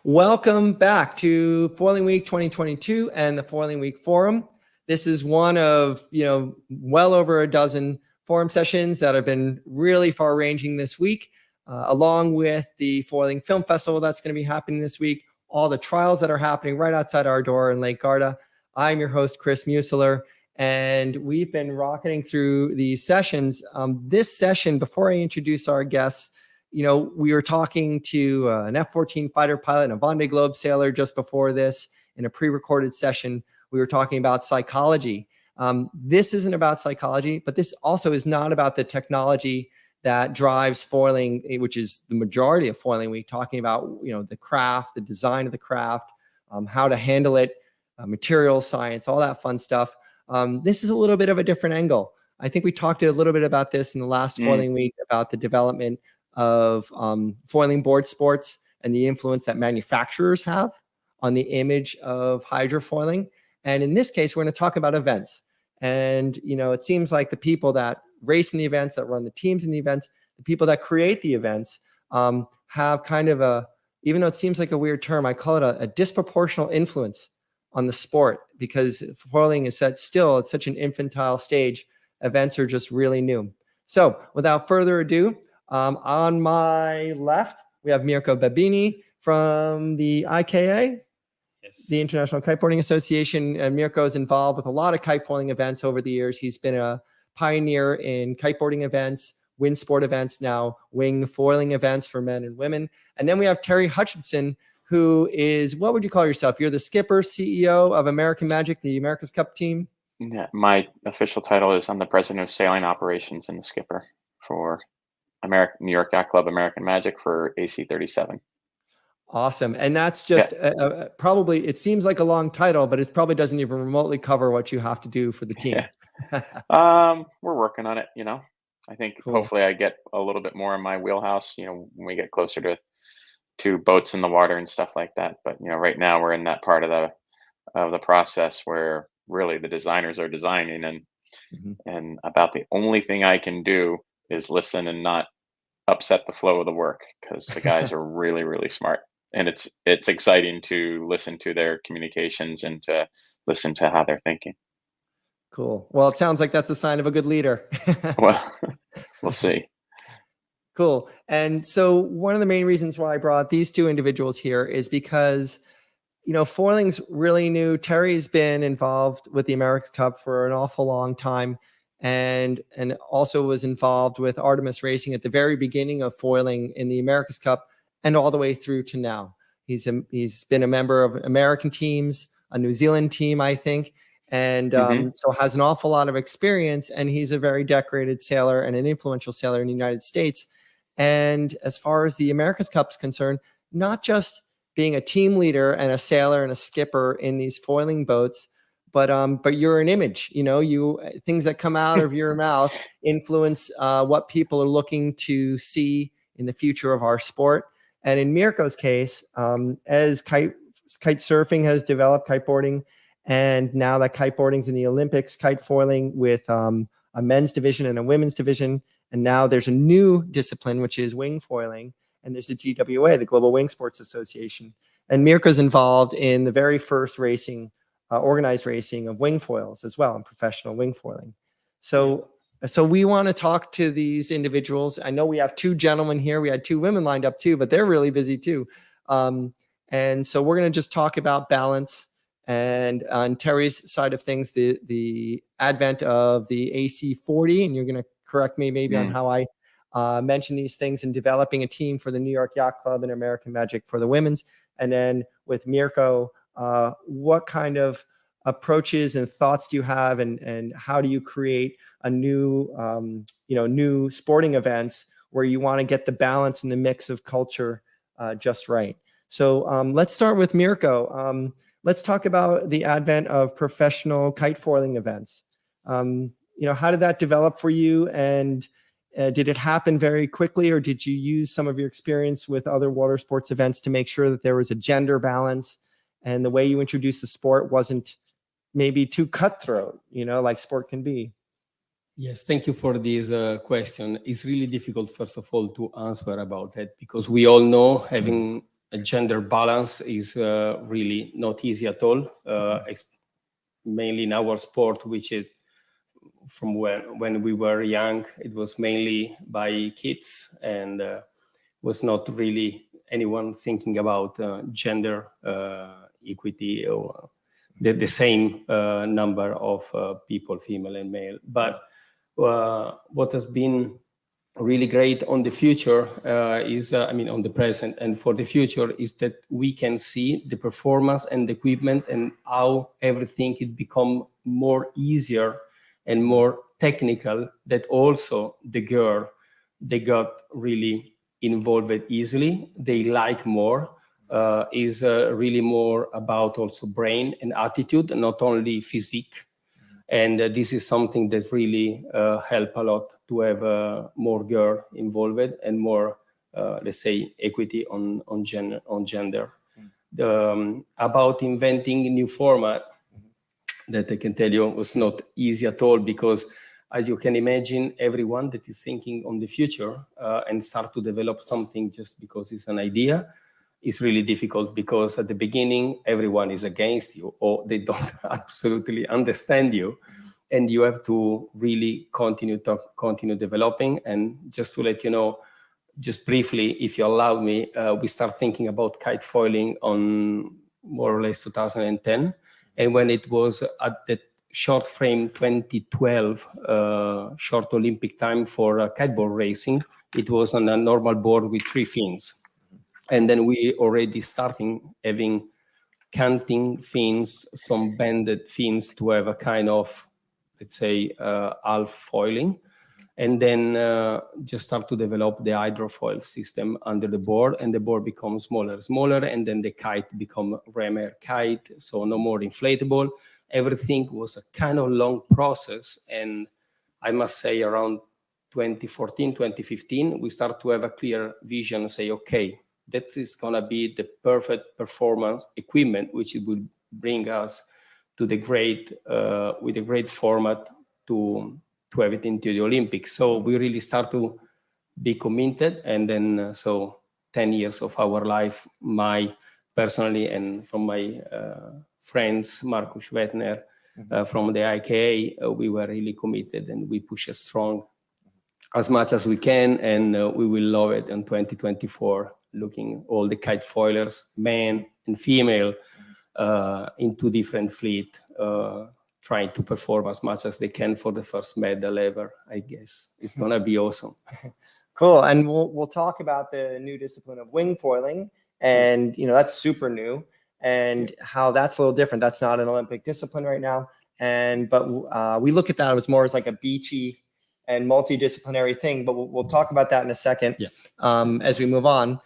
Welcome back to Foiling Week 2022 and the Foiling Week Forum. This is one of, well over a dozen forum sessions that have been really far-ranging this week, along with the Foiling Film Festival that's going to be happening this week, all the trials that are happening right outside our door in Lake Garda. I'm your host, Chris Museler, and we've been rocketing through these sessions. This session, before I introduce our guests, we were talking to an F-14 fighter pilot and a Vendée Globe sailor just before this in a pre-recorded session. We were talking about psychology. This isn't about psychology, but this also is not about the technology that drives foiling, which is the majority of foiling. We're talking about, the craft, the design of the craft, how to handle it, materials science, all that fun stuff. This is a little bit of a different angle. I think we talked a little bit about this in the last Foiling Week about the development of foiling board sports and the influence that manufacturers have on the image of hydrofoiling. And in this case, we're going to talk about events. And, it seems like the people that race in the events, that run the teams in the events, the people that create the events have kind of even though it seems like a weird term, I call it a disproportional influence on the sport, because foiling is still at such an infantile stage. Events are just really new. So without further ado, on my left, we have Mirko Babini from the IKA, the International Kiteboarding Association. And Mirko is involved with a lot of kitefoiling events over the years. He's been a pioneer in kiteboarding events, wind sport events, now wing foiling events for men and women. And then we have Terry Hutchinson, who is, what would you call yourself? You're the skipper, CEO of American Magic, the America's Cup team. Yeah, my official title is I'm the president of sailing operations and the skipper for New York Yacht Club American Magic for AC 37. Awesome. And that's just probably, it seems like a long title, but it probably doesn't even remotely cover what you have to do for the team. We're working on it. I think Cool. Hopefully I get a little bit more in my wheelhouse, when we get closer to boats in the water and stuff like that. But, right now we're in that part of the process where really the designers are designing and about the only thing I can do is listen and not upset the flow of the work, because the guys are really, really smart. And it's exciting to listen to their communications and to listen to how they're thinking. Cool. Well, it sounds like that's a sign of a good leader. Well, we'll see. Cool. And so one of the main reasons why I brought these two individuals here is because, foiling's really new. Terry's been involved with the America's Cup for an awful long time, and also was involved with Artemis Racing at the very beginning of foiling in the America's Cup and all the way through to now. He's been a member of American teams, a New Zealand team, I think, and so has an awful lot of experience, and he's a very decorated sailor and an influential sailor in the United States. And as far as the America's Cup is concerned, not just being a team leader and a sailor and a skipper in these foiling boats, but you're an image. Things that come out of your mouth influence what people are looking to see in the future of our sport. And in Mirko's case, as kite surfing has developed, kiteboarding, and now that kiteboarding's in the Olympics, kite foiling with a men's division and a women's division, and now there's a new discipline, which is wing foiling, and there's the GWA, the Global Wing Sports Association. And Mirko's involved in the very first organized racing of wing foils as well, and professional wing foiling. So we want to talk to these individuals. I know we have two gentlemen here. We had two women lined up too, but they're really busy too. And so we're going to just talk about balance, and on Terry's side of things, the advent of the AC40, and you're going to correct me maybe on how I mention these things, in developing a team for the New York Yacht Club and American Magic for the women's. And then with Mirko, what kind of approaches and thoughts do you have, and how do you create a new sporting events where you want to get the balance and the mix of culture just right? So let's start with Mirko. Let's talk about the advent of professional kite foiling events. How did that develop for you, and did it happen very quickly, or did you use some of your experience with other water sports events to make sure that there was a gender balance and the way you introduced the sport wasn't maybe too cutthroat, like sport can be? Yes, thank you for this question. It's really difficult, first of all, to answer about that, because we all know, having a gender balance is really not easy at all, mainly in our sport, which is from when we were young, it was mainly by kids and was not really anyone thinking about gender equity or the same number of people, female and male. But what has been really great on the future is, on the present and for the future, is that we can see the performance and the equipment and how everything it become more easier and more technical, that also the girl, they got really involved easily. They like more, is really more about also brain and attitude, not only physique. And this is something that really help a lot to have more girl involved and more, let's say, equity on gender. About inventing a new format, that I can tell you was not easy at all, because as you can imagine, everyone that is thinking on the future and start to develop something just because it's an idea is really difficult, because at the beginning, everyone is against you or they don't absolutely understand you. And you have to really continue developing. And just to let you know, just briefly, if you allow me, we start thinking about kite foiling on more or less 2010. And when it was at the short frame 2012 short Olympic time for kiteboard racing, it was on a normal board with 3 fins. And then we already starting having canting fins, some bended fins to have a kind of, let's say, half foiling. And then just start to develop the hydrofoil system under the board, and the board becomes smaller, and then the kite become ram air kite, so no more inflatable. Everything was a kind of long process, and I must say around 2014, 2015, we start to have a clear vision and say, okay, that is gonna be the perfect performance equipment, which it will bring us to the great, with a great format to have it into the Olympics. So we really start to be committed. And then, so 10 years of our life, my personally, and from my friends, Markus Wettner, from the IKA, we were really committed, and we push it strong as much as we can. And we will love it in 2024, looking all the kite foilers, men and female, into different fleet, trying to perform as much as they can for the first medal ever. I guess it's gonna be awesome. Cool. And we'll talk about the new discipline of wing foiling, and that's super new, and how that's a little different. That's not an Olympic discipline right now, but we look at that as more as like a beachy and multidisciplinary thing. But we'll talk about that in a second. Yeah. As we move on,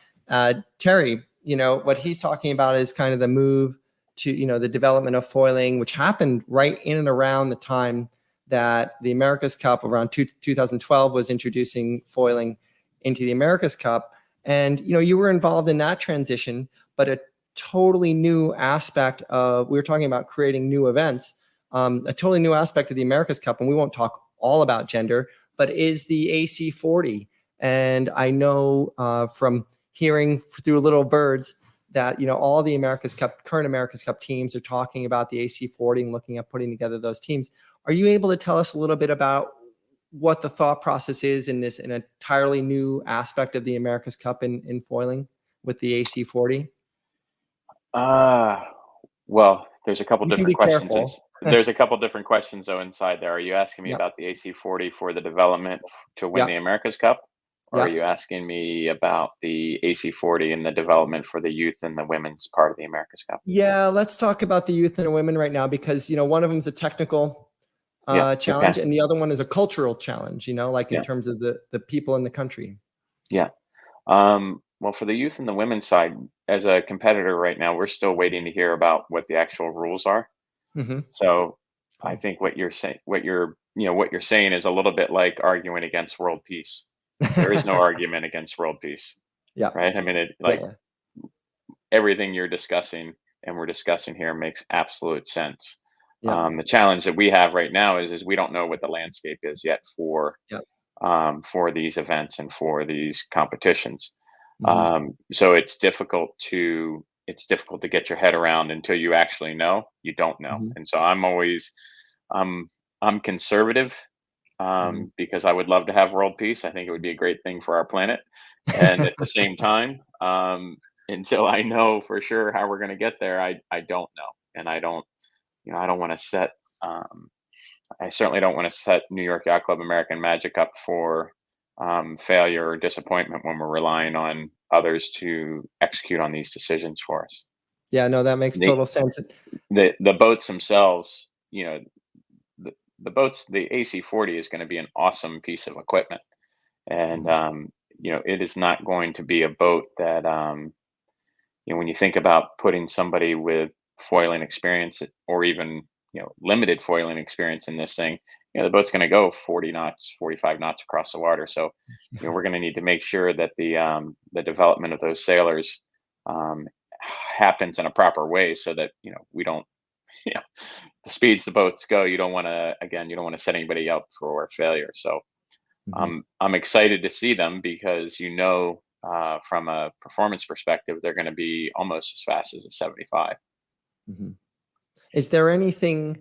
Terry, what he's talking about is kind of the move to the development of foiling, which happened right in and around the time that the America's Cup around 2012 was introducing foiling into the America's Cup. And you were involved in that transition, but a totally new aspect of, we were talking about creating new events, a totally new aspect of the America's Cup, and we won't talk all about gender, but is the AC40. And I know from hearing through Little Birds that all the current America's Cup teams are talking about the AC40 and looking at putting together those teams. Are you able to tell us a little bit about what the thought process is in this, an entirely new aspect of the America's Cup in foiling with the AC40? Well, there's a couple You can different be questions. careful. There's a couple different questions though inside there. Are you asking me Yep. about the AC40 for the development to win Yep. the America's Cup? Or are Yep. you asking me about the AC40 and the development for the youth and the women's part of the America's Cup? Yeah, let's talk about the youth and the women right now, because one of them is a technical challenge, okay. and the other one is a cultural challenge, like in Yeah. terms of the people in the country. Yeah. Well, for the youth and the women's side, as a competitor right now, we're still waiting to hear about what the actual rules are. Mm-hmm. So I think what you're saying is a little bit like arguing against world peace. There is no argument against world peace. Yeah. Right. I mean, everything you're discussing and we're discussing here makes absolute sense. Yeah. The challenge that we have right now is we don't know what the landscape is yet for these events and for these competitions. So it's difficult to get your head around until you actually know. You don't know, Mm-hmm. and so I'm conservative, Mm-hmm. because I would love to have world peace. I think it would be a great thing for our planet, and at the same time, until I know for sure how we're going to get there, I don't know, and I don't I don't want to set. I certainly don't want to set New York Yacht Club American Magic up for failure or disappointment when we're relying on others to execute on these decisions for us. Yeah, no, that makes The total sense. the boats themselves, the, the boats, the AC-40 is going to be an awesome piece of equipment, and Mhm. it is not going to be a boat that when you think about putting somebody with foiling experience or even limited foiling experience in this thing, the boat's going to go 40 knots, 45 knots across the water. So we're going to need to make sure that the development of those sailors um, happens in a proper way, so that we don't you know the speeds the boats go, you don't want to set anybody up for failure. So Mhm. I'm excited to see them, because from a performance perspective, they're going to be almost as fast as a 75. Mhm. Is there anything,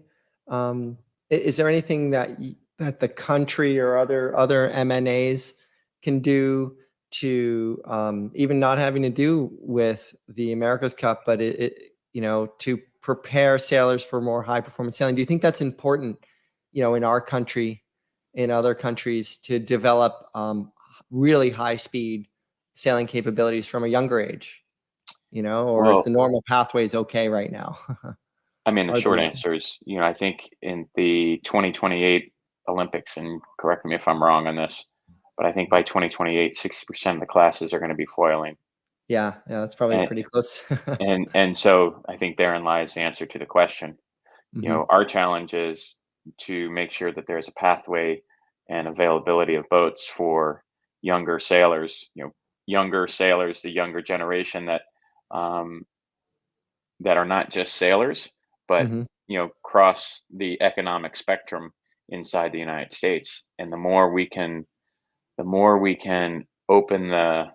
is there anything that that the country or other MNAs can do to, even not having to do with the America's Cup, but to prepare sailors for more high performance sailing? Do you think that's important, in our country, in other countries, to develop really high speed sailing capabilities from a younger age? Or is the Well, normal pathways okay right now? I mean, the Are short they? answer is, I think in the 2028 Olympics, and correct me if I'm wrong on this, but I think by 2028, 60% of the classes are going to be foiling. Yeah, yeah, that's probably And pretty close. so I think therein lies the answer to the question. Mhm, Our challenge is to make sure that there's a pathway and availability of boats for younger sailors, the younger generation um, that are not just sailors, but mhm, cross the economic spectrum inside the United States. And the more we can open the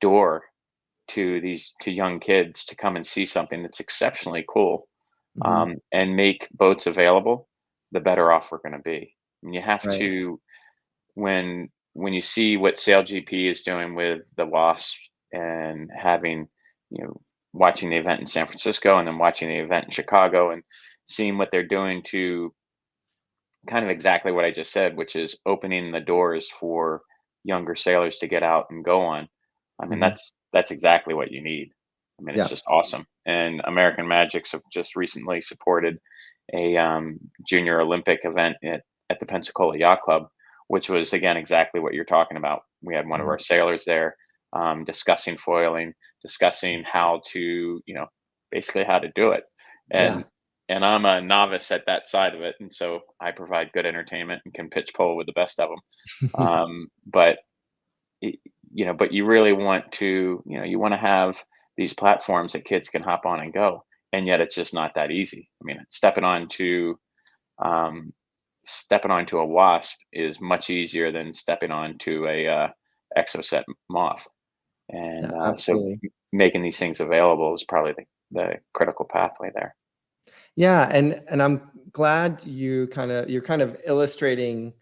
door to young kids to come and see something that's exceptionally cool, mhm. and make boats available, the better off we're going to be. I mean, you have Right. to when you see what Sail GP is doing with the Wasp, and having you know watching the event in San Francisco and then watching the event in Chicago, and seeing what they're doing to kind of exactly what I just said, which is opening the doors for younger sailors to get out and go on. I mean, Mhm. that's exactly what you need. I mean, it's Yeah. just awesome. And American Magics have just recently supported a junior Olympic event at the Pensacola Yacht Club, which was again exactly what you're talking about. We had one of Mhm. our sailors there, discussing foiling, discussing how to, basically how to do it. Yeah. And I'm a novice at that side of it, and so I provide good entertainment and can pitch pole with the best of them. But it, but you really want to, you want to have these platforms that kids can hop on and go, and yet it's just not that easy. I mean, um, stepping onto a Wasp is much easier than stepping onto a Exocet Moth, and Yeah, so absolutely. making these things available is probably the critical pathway there. Yeah, and I'm glad you're kind of illustrating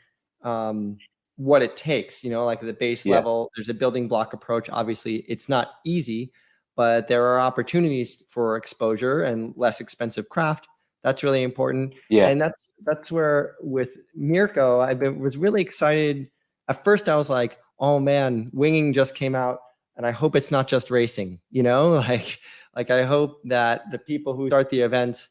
um, what it takes. Like at the base Yeah, level, there's a building block approach. Obviously, it's not easy, but there are opportunities for exposure and less expensive craft. That's really important, yeah, and that's where with Mirko, was really excited. At first, I was like, "Oh man, winging just came out, and I hope it's not just racing." Like I hope that the people who start the events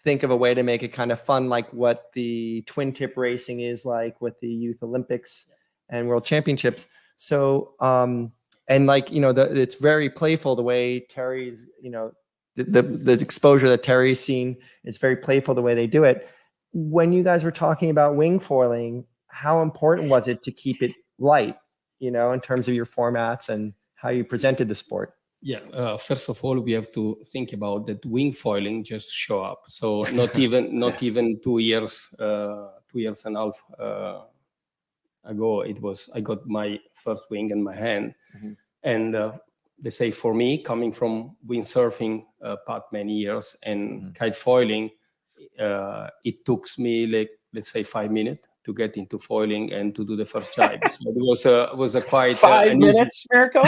think of a way to make it kind of fun, like what the twin tip racing is like with the Youth Olympics and World Championships. So, and like, it's very playful the way Terry's, the exposure that Terry's seen. It's very playful the way they do it. When you guys were talking about wing foiling, how important was it to keep it light, in terms of your formats and how you presented the sport? Yeah, first of all, we have to think about that wing foiling just show up. So not even 2 years, 2 years and a half ago, I got my first wing in my hand. Mhm. And let's say for me, coming from windsurfing past many years and kite foiling, it took me like, let's say 5 minutes to get into foiling and to do the first jibe. So it was a quite 5 minutes, Mirko?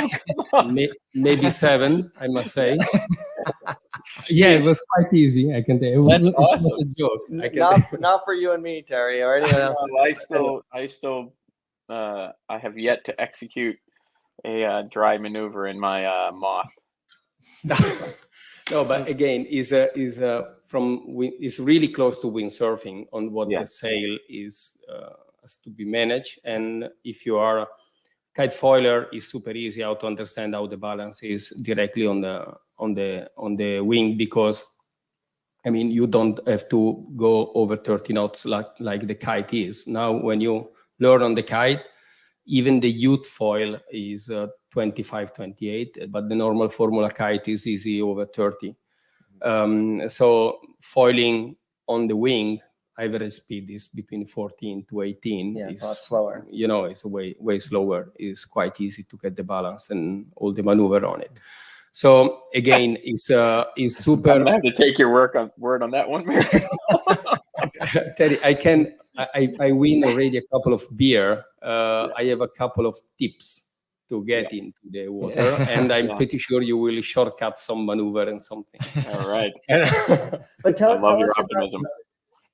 maybe 7, I must say. Yeah, it was quite easy. I can tell you. That's It's awesome. not a joke. Not for you and me, Terry, or anyone else. I have yet to execute a dry maneuver in my moth. No, but again, is really close to windsurfing on what the sail is has to be managed. And if you are a kite foiler, it's super easy how to understand how the balance is directly on the wing, because I mean you don't have to go over 30 knots like the kite is. Now when you learn on the kite, even the youth foil is 25, 28, but the normal Formula kite is easy over 30. So foiling on the wing, average speed is between 14 to 18. Yeah, it's a lot slower. You know, it's way slower. It's quite easy to get the balance and all the maneuver on it. So again, it's super. I'm gonna have to take your word on that one, Mary. Terry, I win already a couple of beer. I have a couple of tips to get into the water, and I'm pretty sure you will shortcut some maneuver and something. All right. But I love your optimism.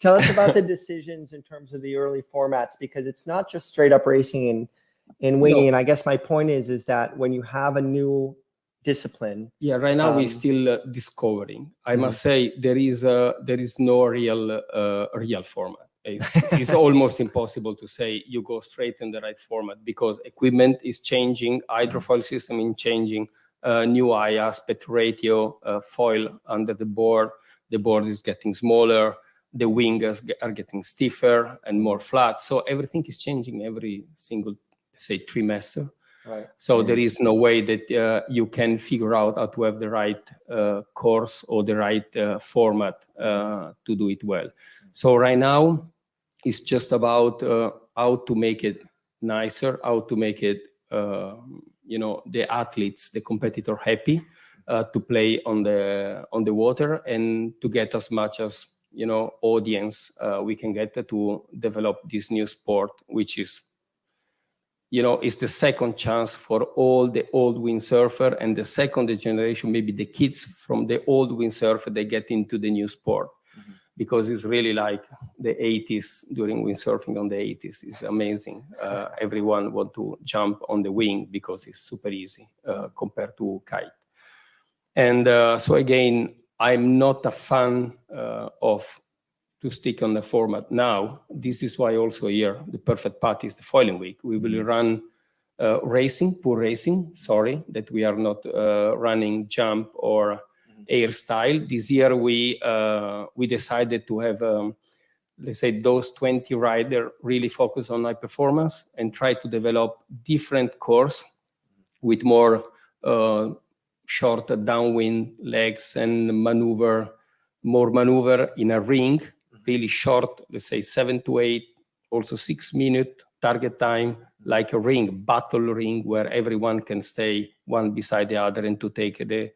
Tell us about the decisions in terms of the early formats, because it's not just straight up racing and winging. No. And I guess my point is that when you have a new discipline. Yeah, right now we're still discovering. I must say there is no real format. It's almost impossible to say you go straight in the right format, because equipment is changing, hydrofoil system is changing, new eye aspect ratio, foil under the board is getting smaller, the wings are getting stiffer and more flat. So everything is changing every single, say, trimester. Right. So there is no way that you can figure out how to have the right course or the right format to do it well. So right now, it's just about how to make it nicer, how to make it, the athletes, the competitor happy to play on the water, and to get as much as audience we can get to develop this new sport, which is is the second chance for all the old windsurfer, and the second generation, maybe the kids from the old windsurfer, they get into the new sport. Because it's really like the 80s, during windsurfing on the 80s. It's amazing. Everyone want to jump on the wing because it's super easy compared to kite. And so again, I'm not a fan of to stick on the format now. This is why also here, the perfect path is the foiling week. We will run pure racing, sorry, that we are not running jump or air style. This year we decided to have, let's say, those 20 riders really focus on high performance and try to develop different course with more short downwind legs and more maneuver in a ring, really short, let's say 7 to 8, also 6 minute target time, like a ring, battle ring, where everyone can stay one beside the other and to take the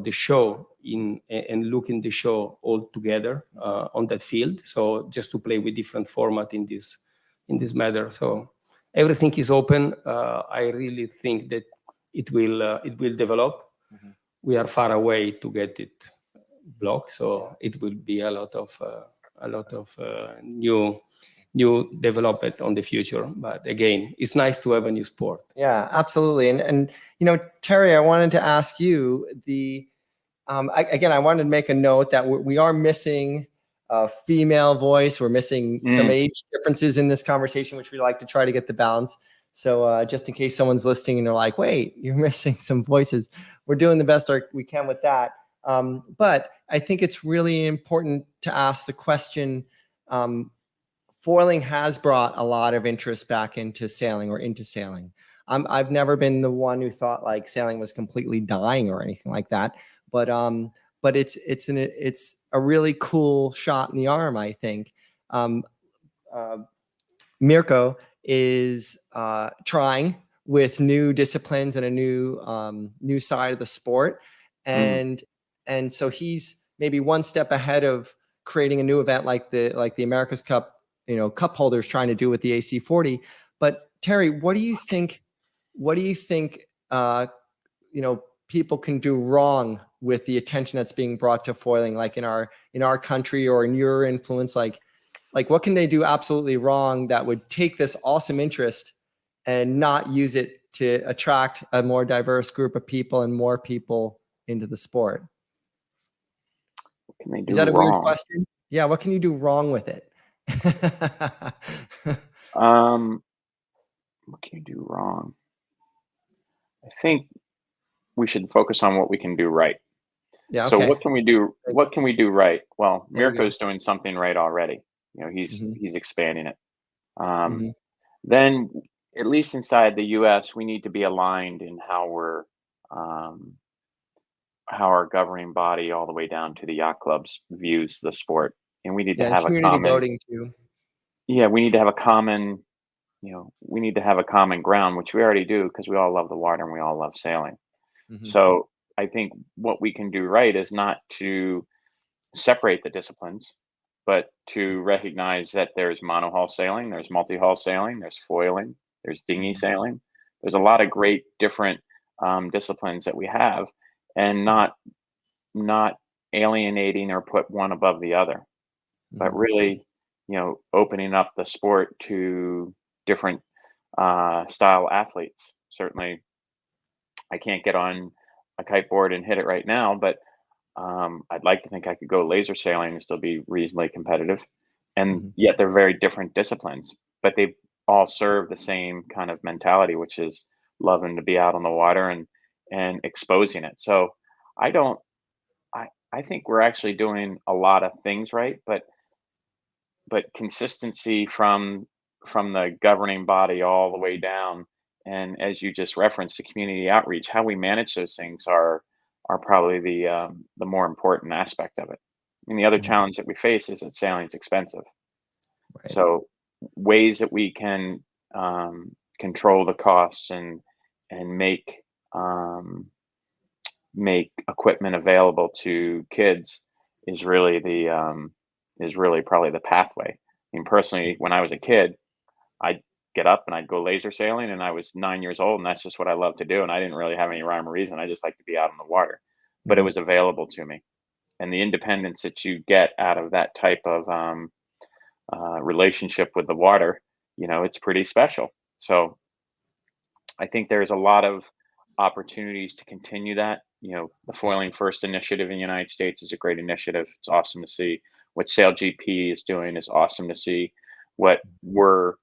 show and look in the show all together on that field. So just to play with different format in this matter. So everything is open. I really think that it will develop. We are far away to get it blocked, so it will be a lot of new development on the future. But again, it's nice to have a new sport. Yeah, absolutely. And Terry, I wanted to ask you I wanted to make a note that we are missing a female voice. We're missing some age differences in this conversation, which we like to try to get the balance. So just in case someone's listening and they're like, wait, you're missing some voices, we're doing the best we can with that. But I think it's really important to ask the question, foiling has brought a lot of interest back into sailing. I've never been the one who thought like sailing was completely dying or anything like that. But it's a really cool shot in the arm, I think. Mirko is trying with new disciplines and a new side of the sport, and so he's maybe one step ahead of creating a new event like the America's Cup, cup holders trying to do with the AC40. But Terry, what do you think? What do you think? People can do wrong with the attention that's being brought to foiling, like in our country or in your influence, like what can they do absolutely wrong that would take this awesome interest and not use it to attract a more diverse group of people and more people into the sport? What can they do Is that a weird wrong? question? Yeah, what can you do wrong with it? What can you do wrong? I think we should focus on what we can do right. Yeah, So okay. what can we do? What can we do right? Well, There you go. Mirko's doing something right already. Mhm, He's expanding it. Um, mhm, then, at least inside the U.S., we need to be aligned in um, how our governing body, all the way down to the yacht clubs, views the sport, and we need to yeah, and have a community common. voting too. Yeah, we need to have a common. We need to have a common ground, which we already do because we all love the water and we all love sailing. Mhm, So I think what we can do right is not to separate the disciplines, but to recognize that there's monohull sailing, there's multi-hull sailing, there's foiling, there's dinghy mhm, sailing. There's a lot of great different disciplines that we have, and not alienating or put one above the other, but mhm. really, opening up the sport to different style athletes. Certainly, I can't get on a kiteboard and hit it right now, but I'd like to think I could go laser sailing and still be reasonably competitive. And Mhm. yet they're very different disciplines, but they all serve the same kind of mentality, which is loving to be out on the water and exposing it. So I don't I think we're actually doing a lot of things right, but consistency from the governing body all the way down, and as you just referenced, the community outreach, how we manage those things are probably the more important aspect of it. And the other Mhm. challenge that we face is that sailing is expensive. Right. So ways that we can control the costs and make equipment available to kids is really is really probably the pathway. I mean, personally, when I was a kid, I'd get up and I'd go laser sailing, and I was 9 years old, and that's just what I love to do. And I didn't really have any rhyme or reason. I just like to be out on the water, but it Mhm. was available to me, and the independence that you get out of that type of relationship with the water, it's pretty special. So I think there's a lot of opportunities to continue that. The Foiling First initiative in the United States is a great initiative. It's awesome to see. What Sail GP is doing is awesome to see. What we're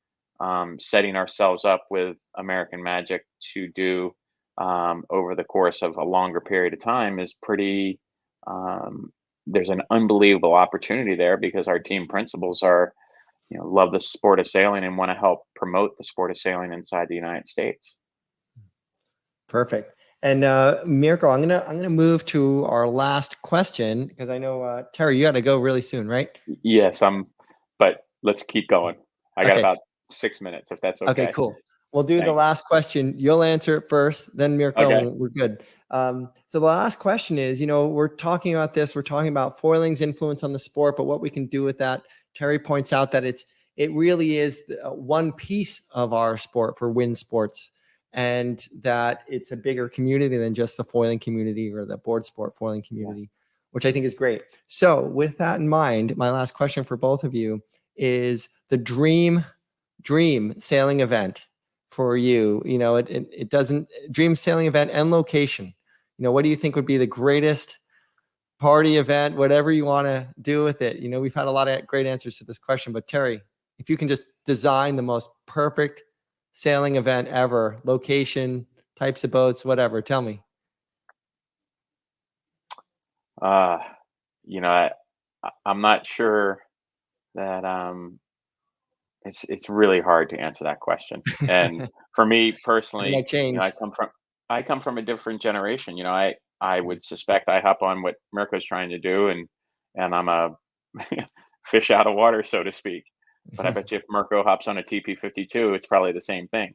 setting ourselves up with American Magic to do over the course of a longer period of time is pretty. Um, there's an unbelievable opportunity there because our team principals are, love the sport of sailing and want to help promote the sport of sailing inside the United States. Perfect. And Mirko, I'm gonna move to our last question because I know Terry, you got to go really soon, right? Yes, but let's keep going. I got Okay. about 6 minutes, if that's Okay. okay. Cool. We'll do the Thanks. last question. You'll answer it first, then Mirko, Okay. and we're good. So the last question is, we're talking about this. We're talking about foiling's influence on the sport, but what we can do with that. Terry points out that it really is one piece of our sport for wind sports, and that it's a bigger community than just the foiling community or the board sport foiling Yeah. community, which I think is great. So with that in mind, my last question for both of you is the dream sailing event for you. It doesn't dream sailing event and location. What do you think would be the greatest party event, whatever you want to do with it? We've had a lot of great answers to this question, but Terry, if you can just design the most perfect sailing event ever, location, types of boats, whatever, tell me. Uh, I'm not sure that it's really hard to answer that question. And for me This personally, might change. I come from a different generation. I would suspect I hop on what Mirko's trying to do, and I'm a fish out of water, so to speak. But I bet you if Mirko hops on a TP52, it's probably the same thing. And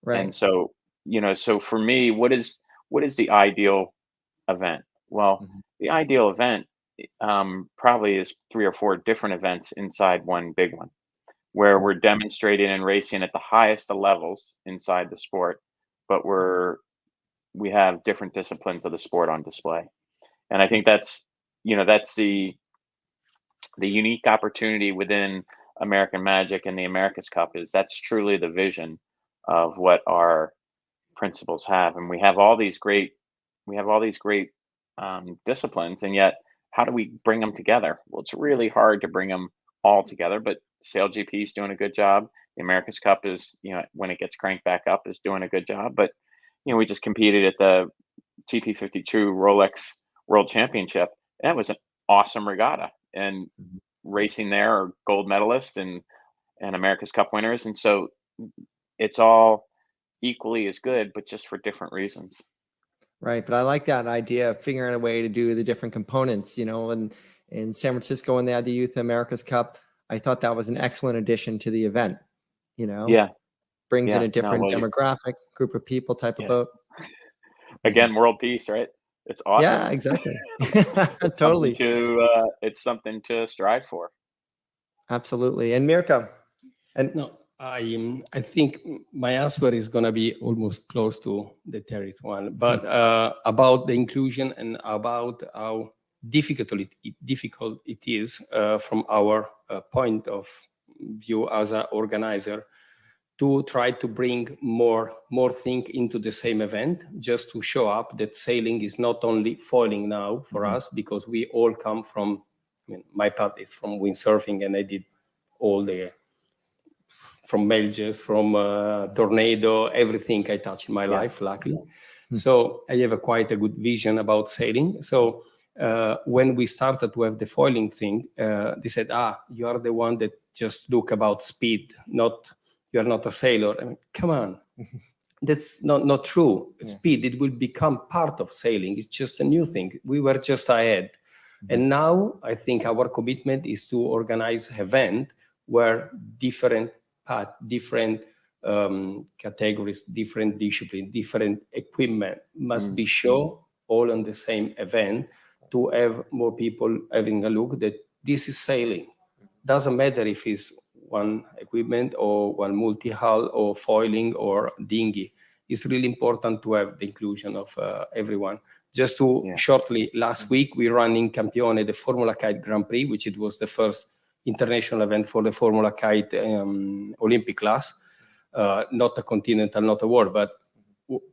Right. so so for me, what is the ideal event? Well, Mhm. the ideal event probably is 3 or 4 different events inside one big one, where Cool. we're demonstrating and racing at the highest of levels inside the sport, but we have different disciplines of the sport on display. And I think that's the unique opportunity within American Magic and the America's Cup. Is that's truly the vision of what our principals have. And we have all these great disciplines, and yet how do we bring them together? Well, it's really hard to bring them all together, but SailGP is doing a good job. The America's Cup is, when it gets cranked back up, is doing a good job. But we just competed at the TP52 Rolex World Championship. That was an awesome regatta, and Mhm. racing there are gold medalists and America's Cup winners, and so it's all equally as good, but just for different reasons. Right. But I like that idea of figuring a way to do the different components, and in San Francisco, when they had the Youth America's Cup, I thought that was an excellent addition to the event, Yeah, brings in yeah, a no, different well, demographic, group of people type of yeah. boat. Mhm. Again, world peace, right? It's awesome. Yeah, exactly. Something Totally. it's something to strive for. Absolutely. And Mirka, and No, I think my answer is gonna be almost close to the third one, but about the inclusion and about how difficult it is from our point of view as an organizer to try to bring more thing into the same event, just to show up that sailing is not only foiling now for us, because we all come from, my path is from windsurfing, and I did all the from Melges, from Tornado, everything I touched in my life, luckily. So I have quite a good vision about sailing. So when we started to have the foiling thing, they said, you are the one that just look about speed, you are not a sailor. I mean, come on. That's not true. Speed, it will become part of sailing. It's just a new thing. We were just ahead. And now I think our commitment is to organize an event where different path, different categories, different discipline, different equipment must be shown all on the same event, to have more people having a look that this is sailing. Doesn't matter if it's one equipment or one multi-hull or foiling or dinghy. It's really important to have the inclusion of everyone. Just to shortly, last week we ran in Campione the Formula Kite Grand Prix, which it was the first international event for the Formula Kite Olympic class. Not a continental, not a world, but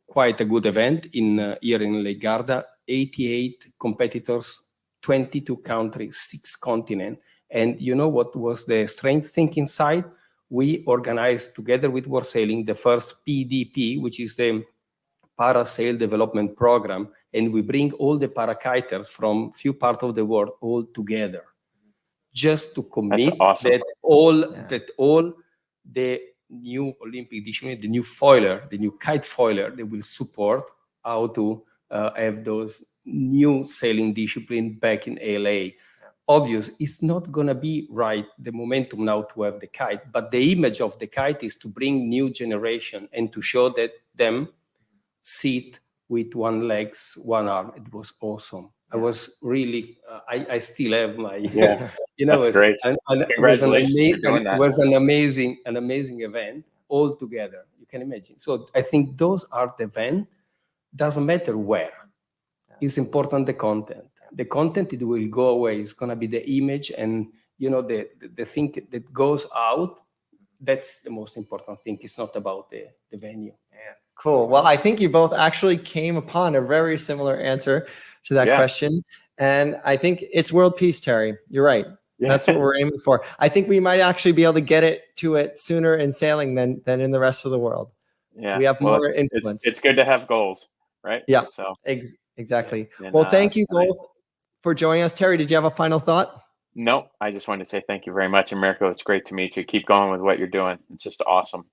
quite a good event here in Lake Garda. 88 competitors, 22 countries, 6 continents. And you know what was the strange thing inside? We organized together with World Sailing the first PDP, which is the Parasail Development Program, and we bring all the parakiters from few parts of the world all together, just to That's commit awesome. that all the new Olympic discipline, the new foiler, the new kite foiler, they will support how to have those new sailing discipline back in LA. Obvious, it's not going to be right, the momentum now to have the kite, but the image of the kite is to bring new generation and to show that them sit with one legs, one arm. It was awesome. I was really, I still have my, That's great. Congratulations for doing that. it was an amazing event all together. You can imagine. So I think those are the event. Doesn't matter where. It's important the content. The content, it will go away. It's gonna be the image, and the thing that goes out. That's the most important thing. It's not about the venue. cool. Well, I think you both actually came upon a very similar answer to that question. And I think it's world peace, Terry. You're right. That's what we're aiming for. I think we might actually be able to get it sooner in sailing than in the rest of the world. Yeah. We have more influence. It's good to have goals, right? Yeah. So exactly. and, well, thank you both for joining us. Terry, did you have a final thought? No, I just wanted to say thank you very much. And Mirko, it's great to meet you. Keep going with what you're doing. It's just awesome.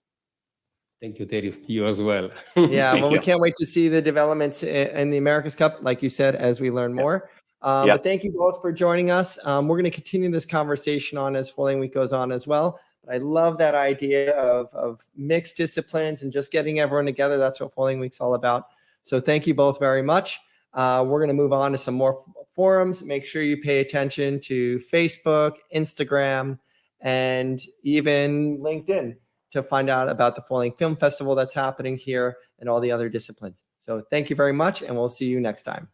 Thank you, Terry. You as well. Yeah, well, we can't wait to see the developments in the America's Cup, like you said, as we learn more. But thank you both for joining us. We're going to continue this conversation on as Foiling Week goes on as well. But I love that idea of mixed disciplines and just getting everyone together. That's what Foiling Week's all about. So thank you both very much. We're going to move on to some more forums. Make sure you pay attention to Facebook, Instagram, and even LinkedIn to find out about the Foiling Film Festival that's happening here and all the other disciplines. So thank you very much, and we'll see you next time.